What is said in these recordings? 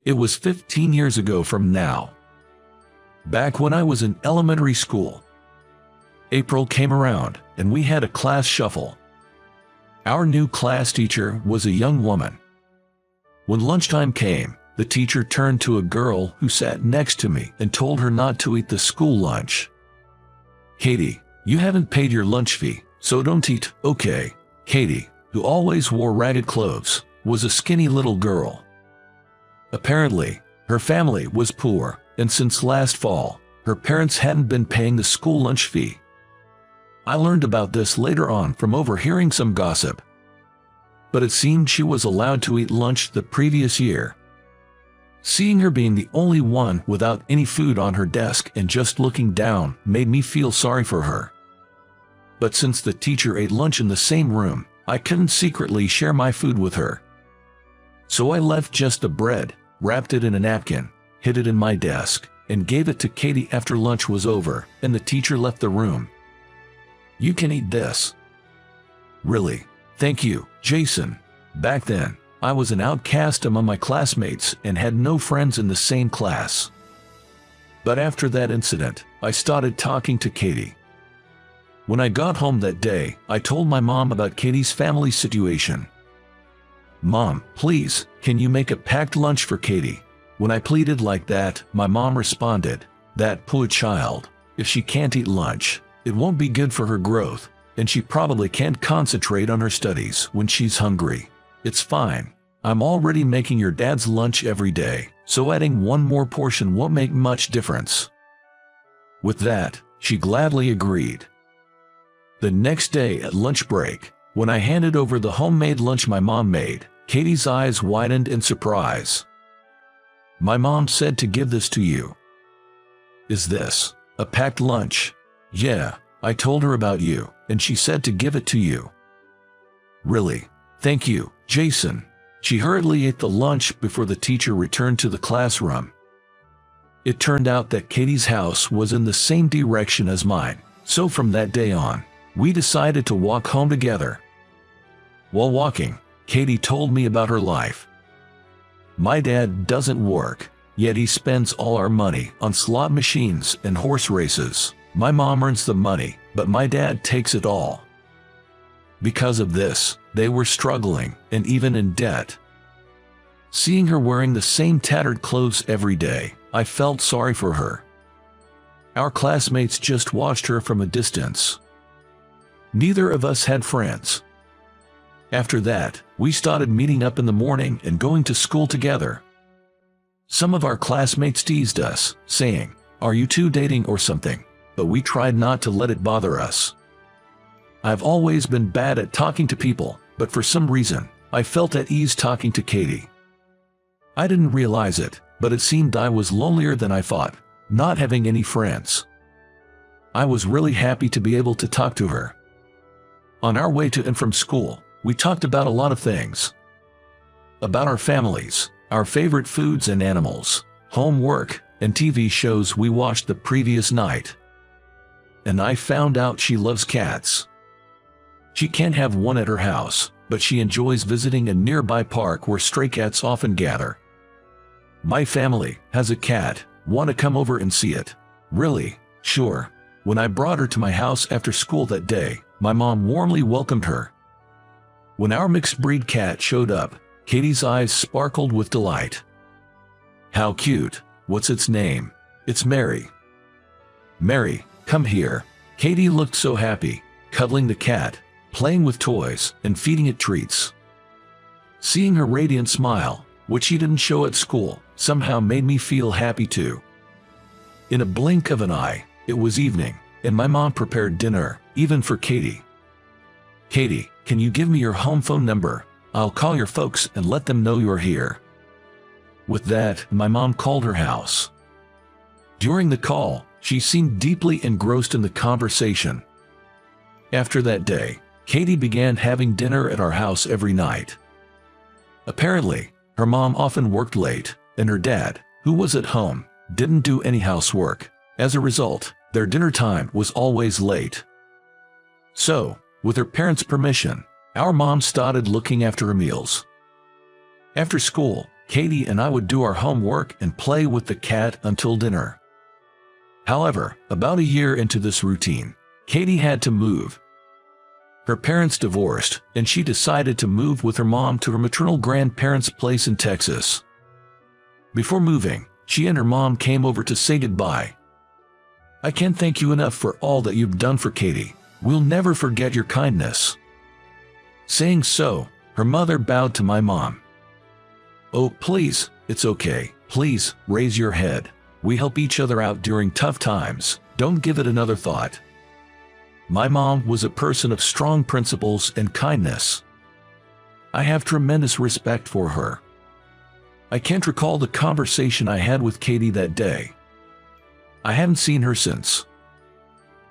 It was 15 years ago from now. Back when I was in elementary school. April came around, and we had a class shuffle. Our new class teacher was a young woman. When lunchtime came, the teacher turned to a girl who sat next to me and told her not to eat the school lunch. "Katie, you haven't paid your lunch fee, so don't eat, okay?" Katie, who always wore ragged clothes, was a skinny little girl. Apparently, her family was poor, and since last fall, her parents hadn't been paying the school lunch fee. I learned about this later on from overhearing some gossip. But it seemed she was allowed to eat lunch the previous year. Seeing her being the only one without any food on her desk and just looking down made me feel sorry for her. But since the teacher ate lunch in the same room, I couldn't secretly share my food with her. So I left just the bread, wrapped it in a napkin, hid it in my desk, and gave it to Katie after lunch was over and the teacher left the room. "You can eat this." "Really? Thank you, Jason." Back then, I was an outcast among my classmates and had no friends in the same class. But after that incident, I started talking to Katie. When I got home that day, I told my mom about Katie's family situation. "Mom, please, can you make a packed lunch for Katie?" When I pleaded like that, my mom responded, "That poor child, if she can't eat lunch, it won't be good for her growth, and she probably can't concentrate on her studies when she's hungry. It's fine. I'm already making your dad's lunch every day, so adding one more portion won't make much difference." With that, she gladly agreed. The next day at lunch break, when I handed over the homemade lunch my mom made, Katie's eyes widened in surprise. "My mom said to give this to you." "Is this a packed lunch?" "Yeah, I told her about you, and she said to give it to you." "Really? Thank you, Jason." She hurriedly ate the lunch before the teacher returned to the classroom. It turned out that Katie's house was in the same direction as mine, so from that day on, we decided to walk home together. While walking, Katie told me about her life. "My dad doesn't work, yet he spends all our money on slot machines and horse races. My mom earns the money, but my dad takes it all." Because of this, they were struggling and even in debt. Seeing her wearing the same tattered clothes every day, I felt sorry for her. Our classmates just watched her from a distance. Neither of us had friends. After that, we started meeting up in the morning and going to school together. Some of our classmates teased us, saying, "Are you two dating or something?" But we tried not to let it bother us. I've always been bad at talking to people, but for some reason, I felt at ease talking to Katie. I didn't realize it, but it seemed I was lonelier than I thought, not having any friends. I was really happy to be able to talk to her. On our way to and from school, we talked about a lot of things. About our families, our favorite foods and animals, homework, and TV shows we watched the previous night. And I found out she loves cats. She can't have one at her house, but she enjoys visiting a nearby park where stray cats often gather. "My family has a cat. Want to come over and see it?" "Really? Sure." When I brought her to my house after school that day, my mom warmly welcomed her. When our mixed-breed cat showed up, Katie's eyes sparkled with delight. "How cute. What's its name?" "It's Mary." "Mary, come here." Katie looked so happy, cuddling the cat, playing with toys, and feeding it treats. Seeing her radiant smile, which she didn't show at school, somehow made me feel happy too. In a blink of an eye, it was evening, and my mom prepared dinner, even for Katie. "Katie, can you give me your home phone number? I'll call your folks and let them know you're here." With that, my mom called her house. During the call, she seemed deeply engrossed in the conversation. After that day, Katie began having dinner at our house every night. Apparently, her mom often worked late, and her dad, who was at home, didn't do any housework. As a result, their dinner time was always late. So, with her parents' permission, our mom started looking after her meals. After school, Katie and I would do our homework and play with the cat until dinner. However, about a year into this routine, Katie had to move. Her parents divorced, and she decided to move with her mom to her maternal grandparents' place in Texas. Before moving, she and her mom came over to say goodbye. "I can't thank you enough for all that you've done for Katie. We'll never forget your kindness." Saying so, her mother bowed to my mom. "Oh, please, it's okay. Please, raise your head. We help each other out during tough times. Don't give it another thought." My mom was a person of strong principles and kindness. I have tremendous respect for her. I can't recall the conversation I had with Katie that day. I haven't seen her since.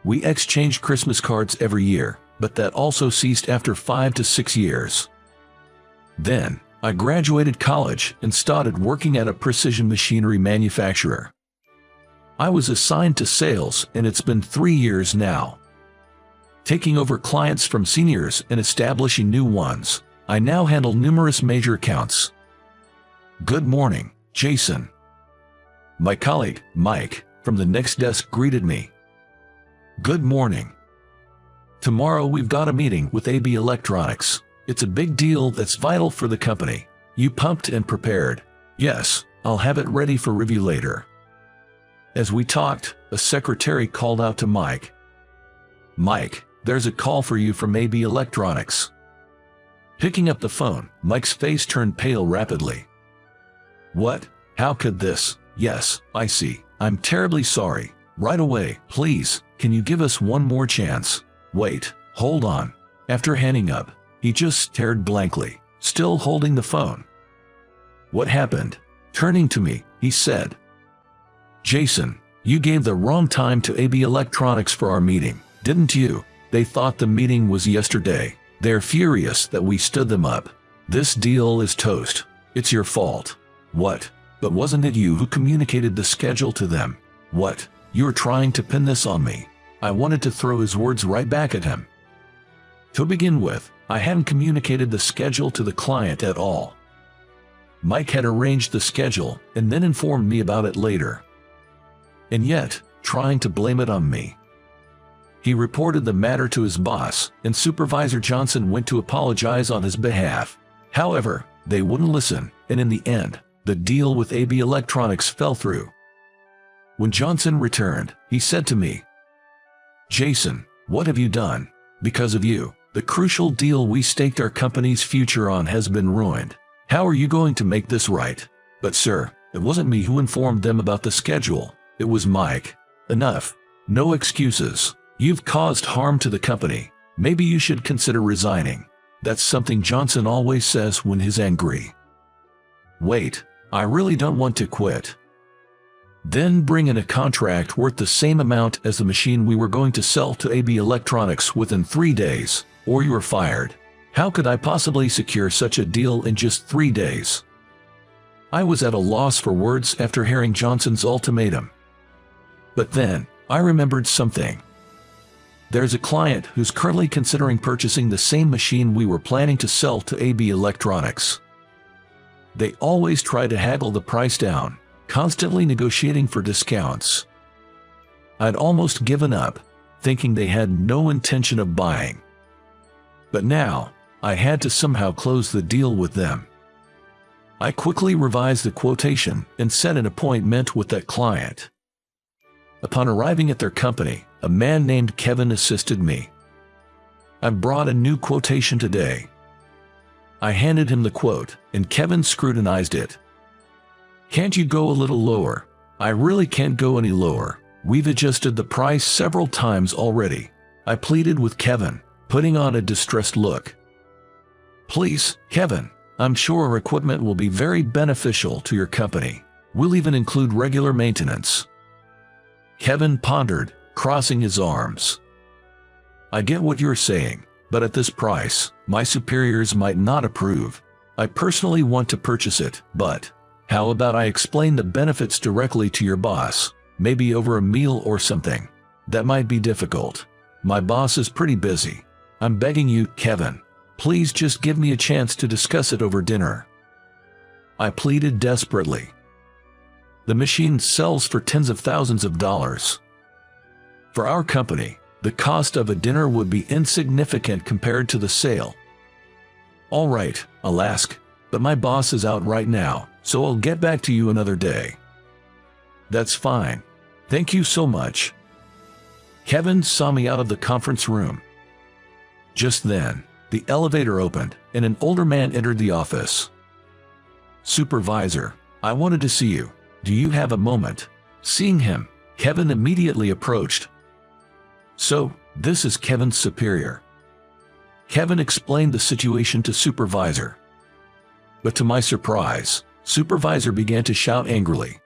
We exchanged Christmas cards every year, but that also ceased after 5 to 6 years. Then, I graduated college and started working at a precision machinery manufacturer. I was assigned to sales, and it's been 3 years now. Taking over clients from seniors and establishing new ones, I now handle numerous major accounts. "Good morning, Jason." My colleague, Mike, from the next desk greeted me. "Good morning. Tomorrow we've got a meeting with AB Electronics. It's a big deal that's vital for the company. You pumped and prepared?" "Yes, I'll have it ready for review later." As we talked, a secretary called out to Mike. "Mike, there's a call for you from AB Electronics." Picking up the phone, Mike's face turned pale rapidly. "What? How could this? Yes, I see. I'm terribly sorry. Right away, please, can you give us one more chance?" "Wait, hold on." After hanging up, he just stared blankly, still holding the phone. "What happened?" Turning to me, he said, "Jason, you gave the wrong time to AB Electronics for our meeting, didn't you? They thought the meeting was yesterday. They're furious that we stood them up. This deal is toast. It's your fault." "What? But wasn't it you who communicated the schedule to them?" "What? You're trying to pin this on me." I wanted to throw his words right back at him. To begin with, I hadn't communicated the schedule to the client at all. Mike had arranged the schedule and then informed me about it later. And yet, trying to blame it on me. He reported the matter to his boss, and Supervisor Johnson went to apologize on his behalf. However, they wouldn't listen, and in the end, the deal with AB Electronics fell through. When Johnson returned, he said to me, "Jason, what have you done? Because of you, the crucial deal we staked our company's future on has been ruined. How are you going to make this right?" "But sir, it wasn't me who informed them about the schedule. It was Mike." "Enough. No excuses. You've caused harm to the company. Maybe you should consider resigning." That's something Johnson always says when he's angry. "Wait, I really don't want to quit." "Then bring in a contract worth the same amount as the machine we were going to sell to AB Electronics within 3 days, or you are fired." How could I possibly secure such a deal in just 3 days? I was at a loss for words after hearing Johnson's ultimatum. But then, I remembered something. There's a client who's currently considering purchasing the same machine we were planning to sell to AB Electronics. They always try to haggle the price down, constantly negotiating for discounts. I'd almost given up, thinking they had no intention of buying. But now, I had to somehow close the deal with them. I quickly revised the quotation and set an appointment with that client. Upon arriving at their company, a man named Kevin assisted me. "I brought a new quotation today." I handed him the quote, and Kevin scrutinized it. "Can't you go a little lower?" "I really can't go any lower. We've adjusted the price several times already," I pleaded with Kevin, putting on a distressed look. "Please, Kevin, I'm sure our equipment will be very beneficial to your company. We'll even include regular maintenance." Kevin pondered, crossing his arms. "I get what you're saying, but at this price, my superiors might not approve. I personally want to purchase it, but how about I explain the benefits directly to your boss, maybe over a meal or something?" "That might be difficult. My boss is pretty busy. I'm begging you, Kevin. Please just give me a chance to discuss it over dinner." I pleaded desperately. The machine sells for tens of thousands of dollars. For our company, the cost of a dinner would be insignificant compared to the sale. All right, I'll ask, but my boss is out right now, so I'll get back to you another day. That's fine. Thank you so much. Kevin saw me out of the conference room. Just then, the elevator opened, and an older man entered the office. Supervisor, I wanted to see you. Do you have a moment? Seeing him, Kevin immediately approached. So, this is Kevin's superior. Kevin explained the situation to Supervisor. But to my surprise, Supervisor began to shout angrily.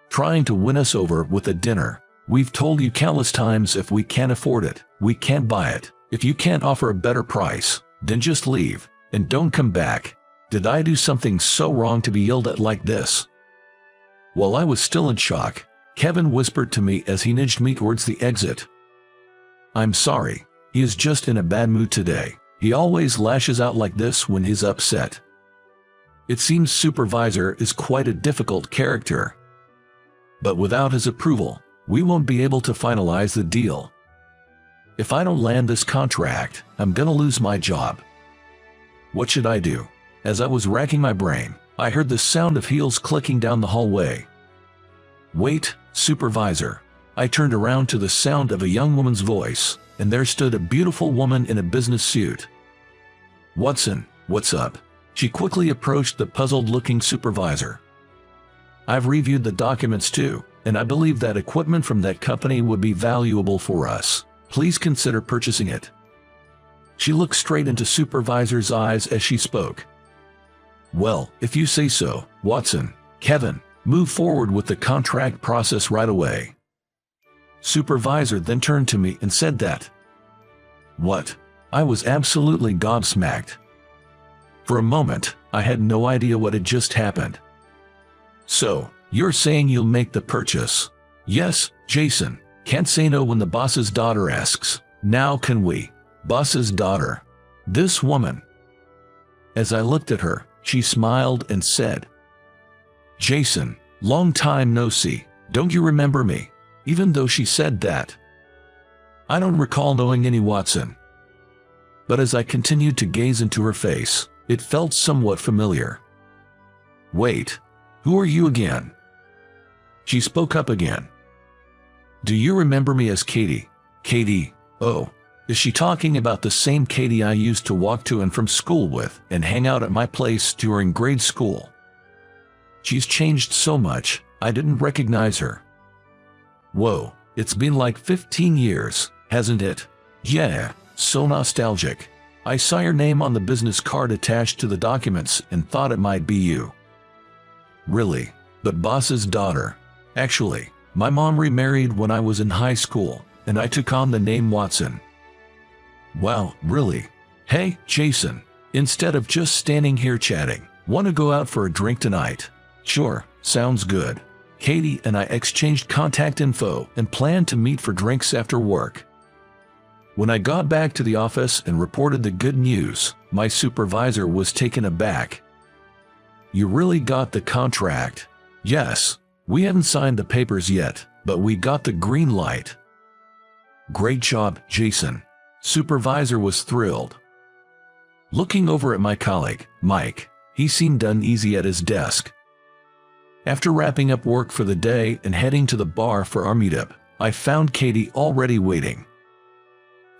Trying to win us over with a dinner. We've told you countless times if we can't afford it, we can't buy it. If you can't offer a better price, then just leave, and don't come back. Did I do something so wrong to be yelled at like this? While I was still in shock, Kevin whispered to me as he nudged me towards the exit. I'm sorry, he is just in a bad mood today. He always lashes out like this when he's upset. It seems Supervisor is quite a difficult character. But without his approval, we won't be able to finalize the deal. If I don't land this contract, I'm gonna lose my job. What should I do? As I was racking my brain, I heard the sound of heels clicking down the hallway. Wait, Supervisor. I turned around to the sound of a young woman's voice, and there stood a beautiful woman in a business suit. Watson, what's up? She quickly approached the puzzled-looking Supervisor. I've reviewed the documents too, and I believe that equipment from that company would be valuable for us. Please consider purchasing it. She looked straight into Supervisor's eyes as she spoke. Well, if you say so, Watson. Kevin, move forward with the contract process right away. Supervisor then turned to me and said that. What? I was absolutely gobsmacked. For a moment, I had no idea what had just happened. So, you're saying you'll make the purchase? Yes, Jason. Can't say no when the boss's daughter asks. Now can we? Boss's daughter. This woman. As I looked at her, she smiled and said, Jason, long time no see. Don't you remember me? Even though she said that. I don't recall knowing any Watson. But as I continued to gaze into her face, it felt somewhat familiar. Wait, who are you again? She spoke up again. Do you remember me as Katie? Katie, oh, is she talking about the same Katie I used to walk to and from school with and hang out at my place during grade school? She's changed so much, I didn't recognize her. Whoa, it's been like 15 years, hasn't it? Yeah, so nostalgic. I saw your name on the business card attached to the documents and thought it might be you. Really? But boss's daughter. Actually, my mom remarried when I was in high school, and I took on the name Watson. Wow, really? Hey, Jason, instead of just standing here chatting, want to go out for a drink tonight? Sure, sounds good. Katie and I exchanged contact info and planned to meet for drinks after work. When I got back to the office and reported the good news, my supervisor was taken aback. You really got the contract? Yes, we haven't signed the papers yet, but we got the green light. Great job, Jason. Supervisor was thrilled. Looking over at my colleague, Mike, he seemed uneasy at his desk. After wrapping up work for the day and heading to the bar for our meetup, I found Katie already waiting.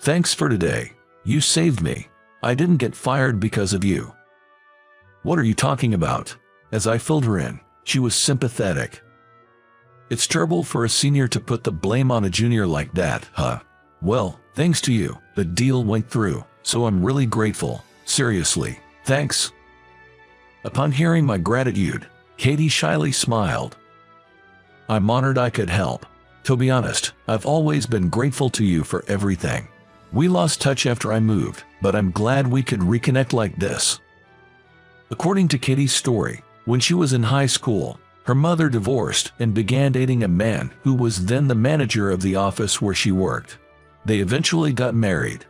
Thanks for today. You saved me. I didn't get fired because of you. What are you talking about? As I filled her in, she was sympathetic. It's terrible for a senior to put the blame on a junior like that, huh? Well, thanks to you, the deal went through, so I'm really grateful. Seriously, thanks. Upon hearing my gratitude, Katie shyly smiled. I'm honored I could help. To be honest, I've always been grateful to you for everything. We lost touch after I moved, but I'm glad we could reconnect like this. According to Katie's story, when she was in high school, her mother divorced and began dating a man who was then the manager of the office where she worked. They eventually got married.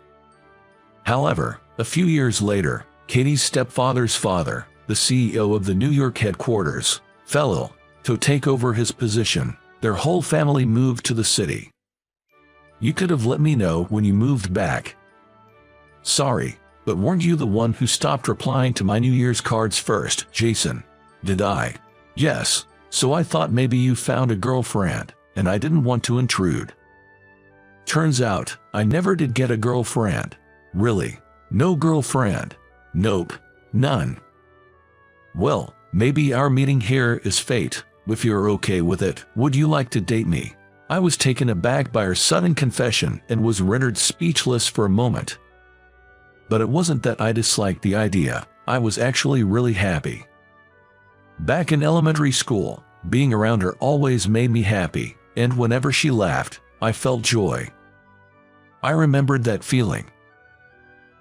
However, a few years later, Katie's stepfather's father, the CEO of the New York headquarters, fell ill. To take over his position, their whole family moved to the city. You could have let me know when you moved back. Sorry, but weren't you the one who stopped replying to my New Year's cards first, Jason? Did I? Yes, so I thought maybe you found a girlfriend, and I didn't want to intrude. Turns out, I never did get a girlfriend. Really? No girlfriend? Nope, none. Well, maybe our meeting here is fate. If you're okay with it, would you like to date me? I was taken aback by her sudden confession and was rendered speechless for a moment. But it wasn't that I disliked the idea, I was actually really happy. Back in elementary school, being around her always made me happy, and whenever she laughed, I felt joy. I remembered that feeling.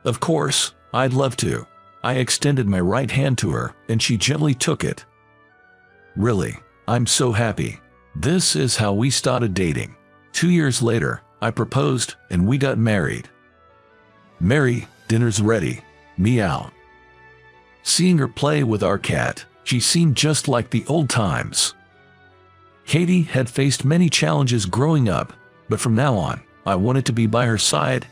Of course, I'd love to. I extended my right hand to her, and she gently took it. Really, I'm so happy. This is how we started dating. 2 years later, I proposed, and we got married. Mary, dinner's ready. Meow. Seeing her play with our cat, she seemed just like the old times. Katie had faced many challenges growing up, but from now on, I wanted to be by her side